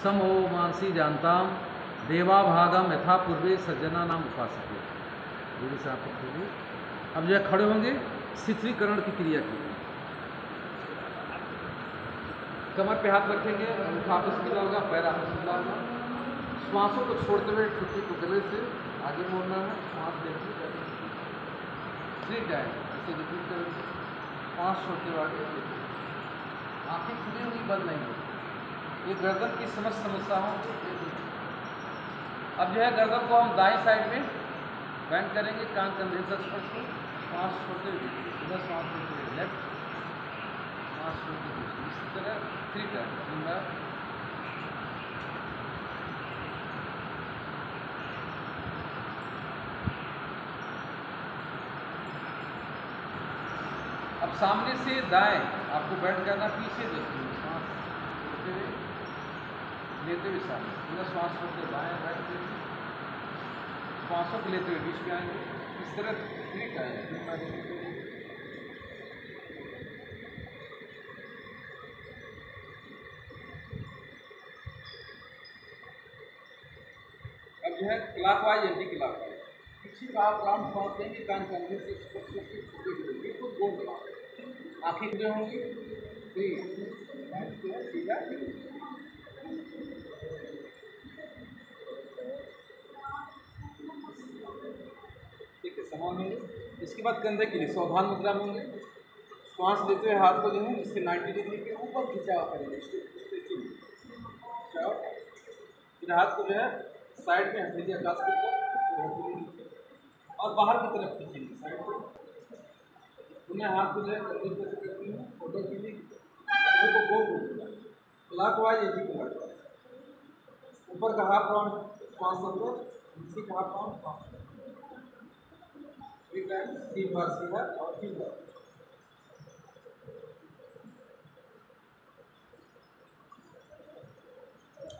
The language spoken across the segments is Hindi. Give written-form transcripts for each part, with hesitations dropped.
समो मानसी जानताम देवा भागम यथा पूर्वे सज्जना नाम उपासके। धीरे से आप रखोगे। अब जो है खड़े होंगे, शिथिलीकरण की क्रिया की। कमर पे हाथ रखेंगे, अंगूठा आपस में होगा, पैर आपस में होगा। श्वासों को छोड़ते हुए ठुड्डी को गले से आगे मोड़ना है। श्वास देखिए 3 टाइम इसे रिपीट करेंगे। श्वास छोड़ते हुए आगे। आँखें खुली हुई बंद नहीं होगी। ये गर्दन की समस्त समस्याओं को। अब जो है गर्दन को हम दाएं साइड में बैंड करेंगे, कान कंधे से स्पर्श से। श्वास छोड़ते हुए इधर, श्वास छोड़ते हुए लेफ्ट, श्वास छोड़ते हुए इसी तरह 3 टाइम 3 बार। अब सामने से दाएं आपको बैंड करना, पीछे देखते हुए श्वास छोड़ते हुए लेते हुए सामने इधर, श्वास छोड़ते दाएं राइट देखिए। श्वासों को लेते हुए बीच में आएंगे इस तरह 3 टाइम। अब जो है क्लॉकवाइज एंटी क्लॉकवाइज पीछे का आप राउंड श्वास देंगे, कान कंधे से स्पर्श करके छोटे छोटे बिल्कुल गोल बना, आँखें खुली होंगी। 3 सीधा। ठीक है, समान होंगे। इसके बाद कंधे के लिए सावधान मुद्रा में होंगे। श्वास लेते हुए हाथ को जो है इससे 90 डिग्री के ऊपर खिंचाव करेंगे, स्ट्रेचिंग खिंचाव। फिर हाथ को जो है साइड में हथेली आकाश के ऊपर और बाहर की तरफ खींचेंगे साइड पे। उन्हें हाथ को जो है कंधे पे से करती हूँ फोटो के लिए। कंधे को गोल घूमना, क्लॉकवाइज एंटी क्लॉकवाइज। ऊपर का हाफ राउंड श्वास अंदर, नीचे का हाफ राउंड श्वास। 3 बार सीधा और 3 बार।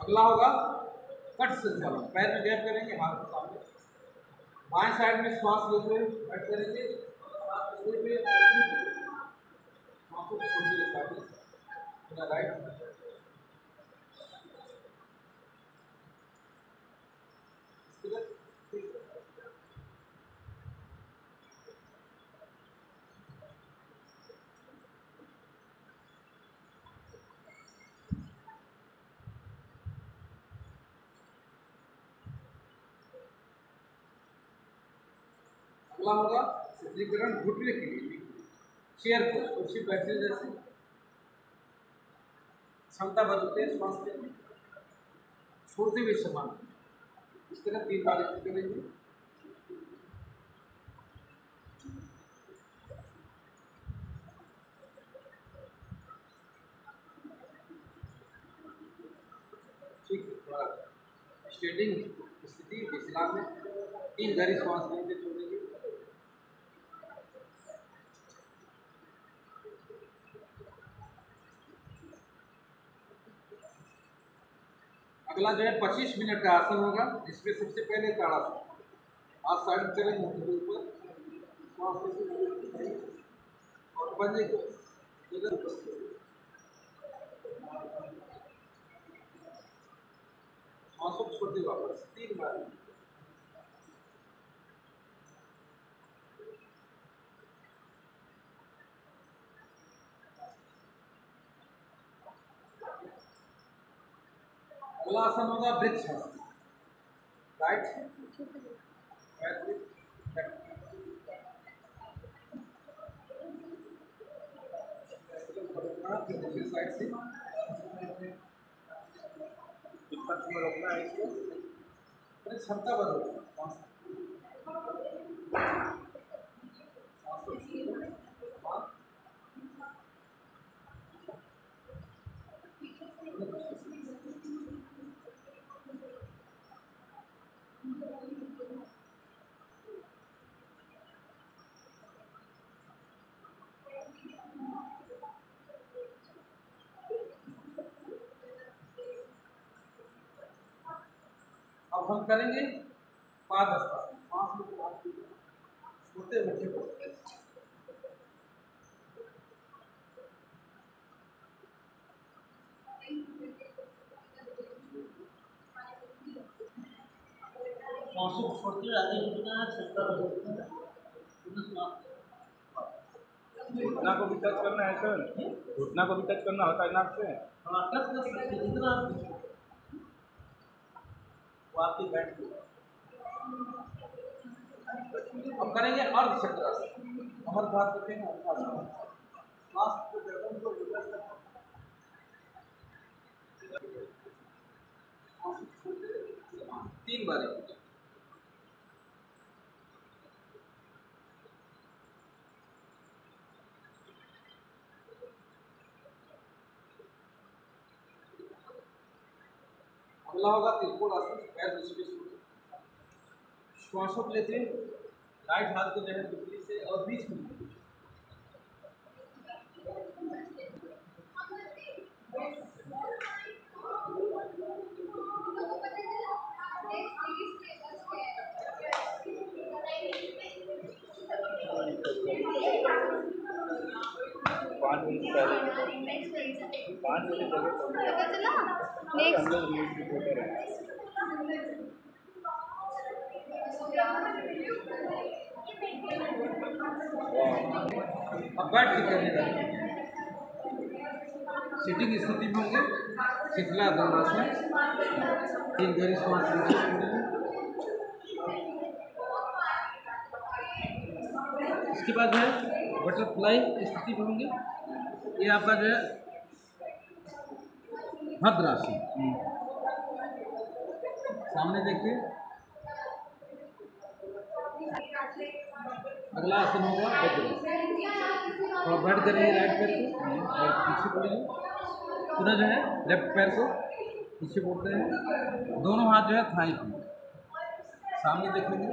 अगला होगा कट संचालन। पैर में गैप करेंगे, हाथ को सामने, बाएं साइड में श्वास लेते हुए कट करेंगे। राइट अगला होगा शिथिलीकरण घुटने के लिए। चेयर पोज, कुर्सी बैठने जैसे क्षमता बदलते हैं श्वास लेने छोड़ते हुए समान इस तरह 3 बार करेंगे। ठीक है, थोड़ा स्टेटिंग स्थिति विश्राम में 3 गहरी श्वास लेंगे, छोड़ेंगे। अगला जो है 25 मिनट का आसन होगा, जिसमें सबसे पहले ताड़ासन। हाथ साइड करेंगे, मुट्ठी के ऊपर और पंजे को इधर श्वासों को छोड़ते वापस 3 बार। अगला आसन होगा वृक्ष आसन। राइट दूसरी साइड से रोकना है इसको, क्षमता बदलना। अब हम करेंगे पादहस्तासन। छोटे बच्चे को श्वासों को छोड़ते हुए आगे झुकना है, सेंटर में झुकना है, घुटना को भी टच करना है सर, घुटना को भी टच करना होता है नाक से। हाँ टच कर सकते हैं जितना आप वो आपकी बैठ गई। अब करेंगे अर्धचक्रासन। कमर बात करते हैं श्वास को गर्दन को रिवर्स करना। 3 बार। अगला होगा त्रिकोण आसन। पैर नीचे श्वासों को लेते हैं, राइट हाथ को जो है बिजली से और बीच में अब बैठ के करने लगे। सिटिंग स्थिति में होंगे, शीतलासन। 3 गहरी श्वास लीजिए। इसके बाद जो है बटरफ्लाई स्थिति में होंगे। ये आपका जो है भद्रासन। सामने देखिए। अगला आसन होगा वज्रासन। थोड़ा बैठ करेंगे राइट पैर को और पीछे पड़ेंगे। पुनः जो है लेफ्ट पैर को पीछे मोड़ते हैं। दोनों हाथ जो है थाई पे सामने देखेंगे।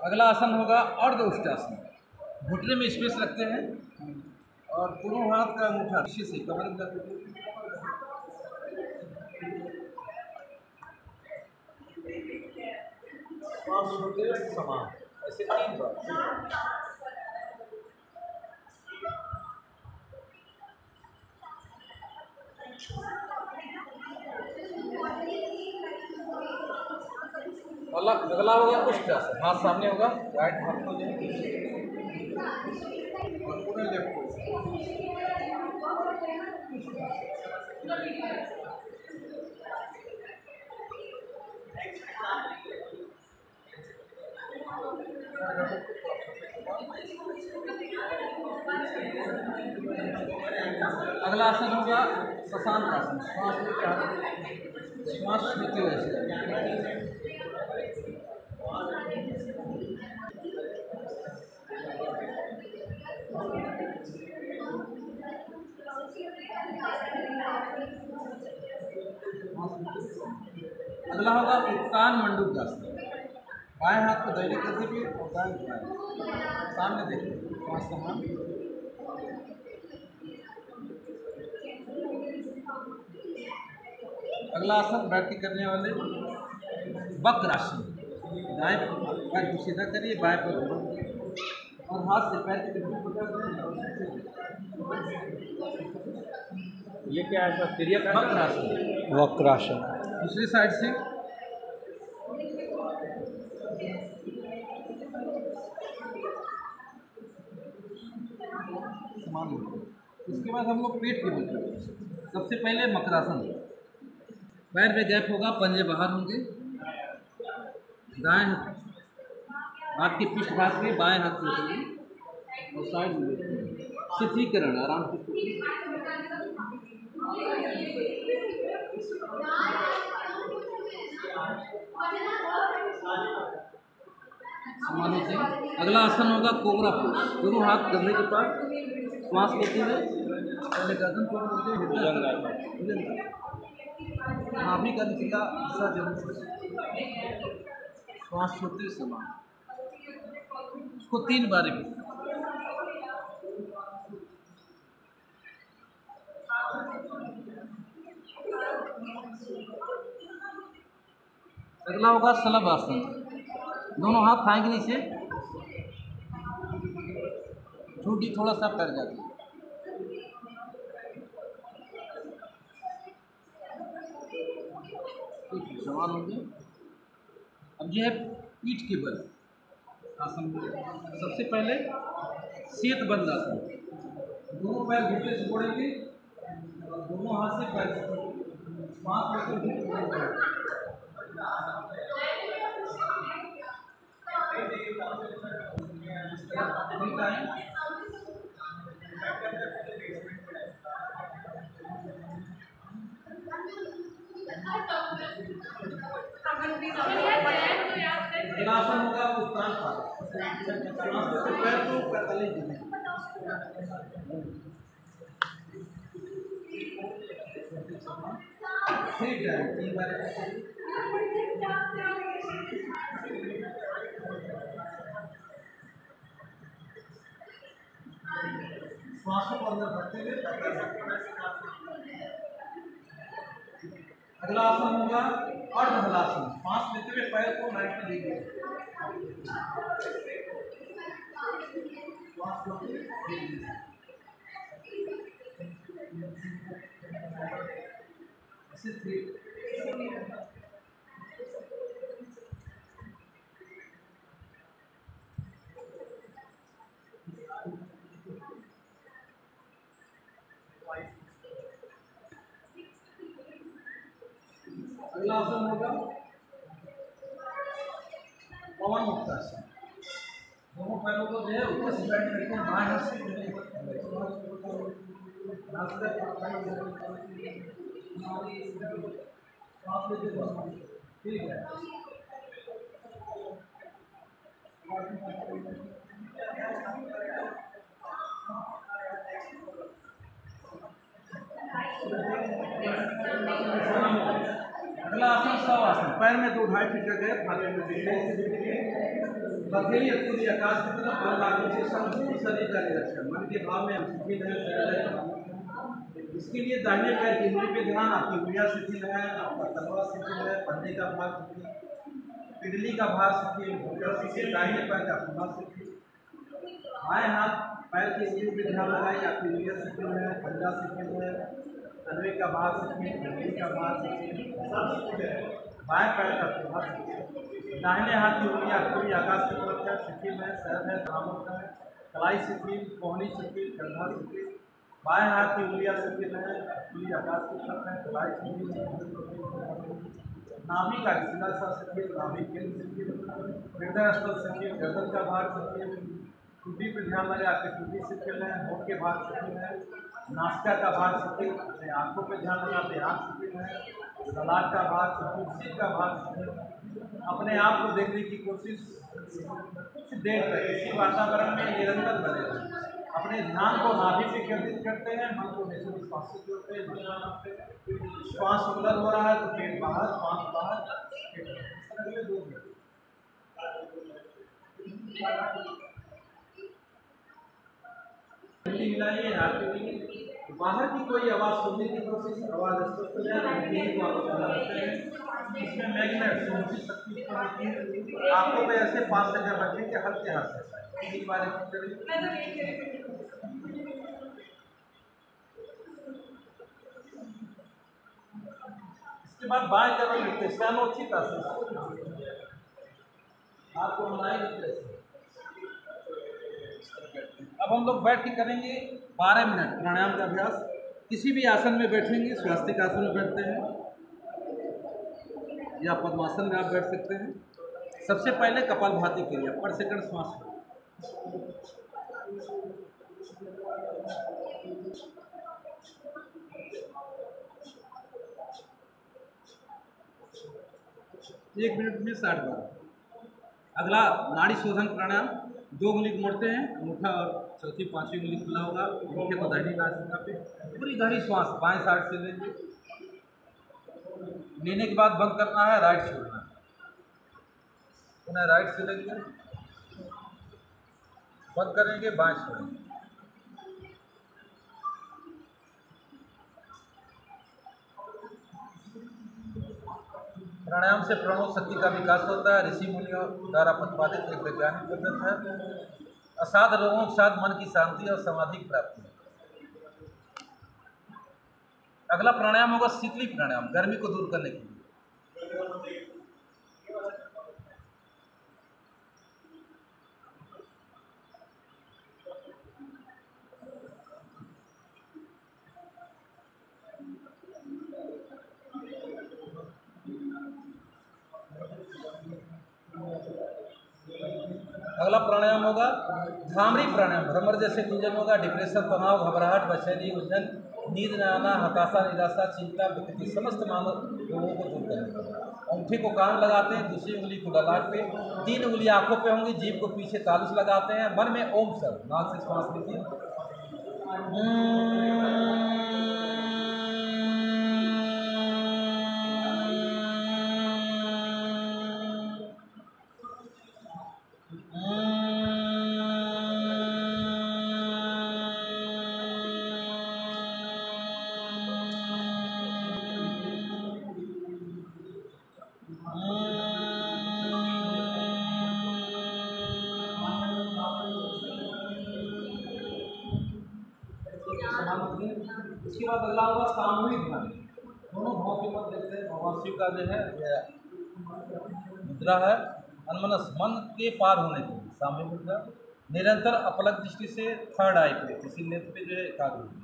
अगला आसन होगा अर्ध उष्टासन। घुटने में स्पेस रखते हैं और दोनों हाथ का अंगूठा पीछे से कमर करके समान ऐसे 3 बार। अगला होगा उष्टासन। हाथ सामने होगा, राइट हाथ को और पूरे लेफ्ट को। अगला आसन होगा शशांक आसन। श्वास लेते हुए अगला होगा उत्तान मंडूकासन। बाएं हाथ को दाहिने कंधे पे और दाएं सामने देखिए। श्वास समान। अगला आसन बैठ के करने वाले वक्रासन। दाएं पैर को सीधा करिए, बाएं पैर और हाथ से पैर के ये क्या है सर? तिर्यक वक्रासन। वक्रासन। दूसरी साइड से समान। इसके बाद हम लोग पेट के बल करते हैं। सबसे पहले मकरासन। पैर में गैप होगा, पंजे बाहर होंगे। दाएं हाथ की पृष्ठ भाग पे बाएं हाथ को रखेंगे और साइड में शिथिलीकरण आराम की स्थिति। समान होते हैं। अगला आसन होगा कोबरा पोज। दोनों हाथ कंधे के पास, श्वास लेते हुए पहले गर्दन को मोड़ते हैं। नाभि का निचला हिस्सा जमीन से श्वास छोड़ते समान। उसको 3 बार भी। अगला होगा शलभ आसन। दोनों हाथ थाई के नीचे, ठूठी थोड़ा सा कर जाती है। समान होंगे। अब यह है पीठ के बल आसन। सबसे पहले सेत बंद आसन, दोनों पैर घुटने से जोड़ेंगे और दोनों हाथ से पैर श्वास लेकर आसन होगा उत्तान पैर को 45 डिग्री। ठीक है, 3 बार श्वासों को अंदर भरते हुए। अगला आसन होगा अर्धहलासन, सांस लेते हुए पैर को 90 डिग्री अगला आसन होगा पवन मुक्तासन। दोनों पैरों को जो है ऊपर से बैठ करके बाएं हाथ से ठीक है। अगला आसन शवासन, पैर में 2-2.5 फीट जगह फाले में हथेली खुली आकाश की तरफ बल लागू से संपूर्ण शरीर का निरीक्षण, मन के भाव में हम शिथिल है। इसके लिए दाहिने पैर की उंगली पे ध्यान, आपकी उंगलियां शिथिल है, आपका तलवा शिथिल है, पंजे का भाग शिथिल, पिंडली का भाग शिथिल, दाहिने पैर का पुना शिथिल। बाएं हाथ पैर की उंगली पे ध्यान लगाइए, आपकी उंगलियां शिथिल है, पंजा शिथिल है, तलवे का भाग शिथिल, पिंडली का भाग शिथिल, बाएं पैर का पुना शिथिल। दाहिने हाथ की उंगलियां खुली आकाश की तरफ है, शिथिल है, सर है, दामन है, कलाई शिथिल, कोहनी शिथिल, कंधा शिथिल। बाएं हाथ की उंगलियां शिथिल है, खुली आकाश की तरफ है, कलाई शिथिल, नाभि का सिला सा शिथिल, नाभि केंद्र शिथिल, हृदय स्थल शिथिल, गर्दन का भाग शिथिल, टूटी पर ध्यान लगे, आपकी टूटी शिथिल है, होठ के भाग शिथिल है, नासिका का भाग शिथिल, अपने आंखों पर ध्यान लगाते आँख शिथिल है, ललाट का भाग शिथिल, सिर का भाग शिथिल। अपने आप को देखने की कोशिश कुछ देर तक इसी वातावरण में निरंतर बने रहें। अपने ध्यान को नाभि पे केंद्रित करते हैं, मन को निश्चित श्वास से जोड़ते हैं। श्वास अंदर हो रहा है तो पेट बाहर, श्वास बाहर, अगले 2 मिनट। हिलाइए, हाथ हिलाइए, बाहर की कोई आवाज़ सुनने की कोशिश, आवाज़ स्पष्ट हो जाए। इसमें मैग्नेट सोचने शक्ति होती है। आंखों पे ऐसे 5 सेकंड रखेंगे हल्के हाथ से। एक बार इसके बाद बाएं कदम लेते सैनोचित आसन, आपको बनाए देते। अब हम लोग बैठ के करेंगे 12 मिनट प्राणायाम का अभ्यास। किसी भी आसन में बैठेंगे, स्वास्तिक आसन में बैठते हैं या पद्मासन में आप बैठ सकते हैं। सबसे पहले कपालभाति क्रिया, पर सेकंड श्वास। एक मिनट में 60 बार। अगला नाड़ी शोधन प्राणायाम, 2 उंगली मोड़ते हैं, अंगूठा और चौथी 5वीं उंगली खुला होगा, अंगूठे को दाहिनी नासिका पे, पूरी गहरी श्वास बाएं साइड से लेंगे। लेने के बाद बंद करना है, राइट छोड़ना है, पुनः राइट से लेंगे, बंद करेंगे, बाएं छोड़ेंगे। प्राणायाम से प्रणव शक्ति का विकास होता है। ऋषि मुनियों द्वारा प्रतिपादित एक वैज्ञानिक पद्धति है। असाध रोगों के साथ मन की शांति और समाधि की प्राप्ति है। अगला प्राणायाम होगा शीतली प्राणायाम, गर्मी को दूर करने के लिए। अगला प्राणायाम होगा धामरी प्राणायाम। भ्रमर जैसे गुंजन होगा। डिप्रेशन, तनाव, घबराहट, बेचैनी, उलझन, नींद न आना, हताशा, निराशा, चिंता, विकृति समस्त मानव रोगों को दूर करेगा। अंगूठे को कान लगाते हैं, दूसरी उंगली को ललाट पे, 3 उंगली आंखों पे होंगी, जीभ को पीछे तालु से लगाते हैं। मन में ओम शब्द, नाक से श्वास लीजिए। इसके बाद अगला होगा सामूहिक ध्यान। दोनों भाव के मत देखते हैं। भगवान शिव का जो है मुद्रा है अनमनस, मन के पार होने के लिए सामूहिक मुद्रा। निरंतर अपलक दृष्टि से थर्ड आई पे, किसी नेत्र पे जो है एकाग्र होगी।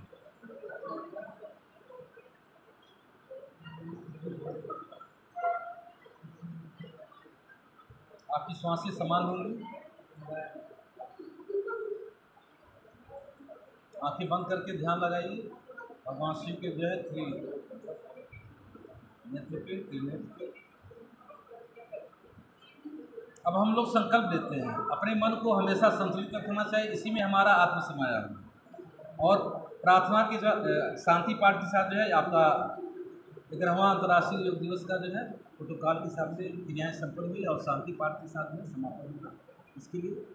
आपकी श्वासें समान होंगी। आंखें बंद करके ध्यान लगाइए। भगवान शिव के जो है 3 नेत्र पे, 3 नेत्र पे। अब हम लोग संकल्प लेते हैं अपने मन को हमेशा संतुलित रखना चाहिए, इसी में हमारा आत्म समाया है। और प्रार्थना के शांति पाठ के साथ जो है आपका 11वां अंतर्राष्ट्रीय योग दिवस का जो है प्रोटोकॉल के हिसाब से क्रियाएँ संपन्न हुई और शांति पाठ के साथ में समापन होगा। इसके लिए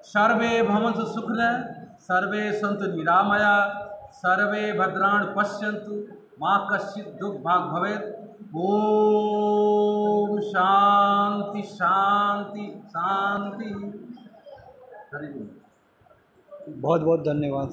सर्वे भवन्तु सुखिनः, सर्वे सन्तु निरामया, सर्वे भद्राणि पश्यन्तु, माँ कश्चित् दुःखभाग् भवेत्। ओम शांति शांति शांति। बहुत बहुत धन्यवाद।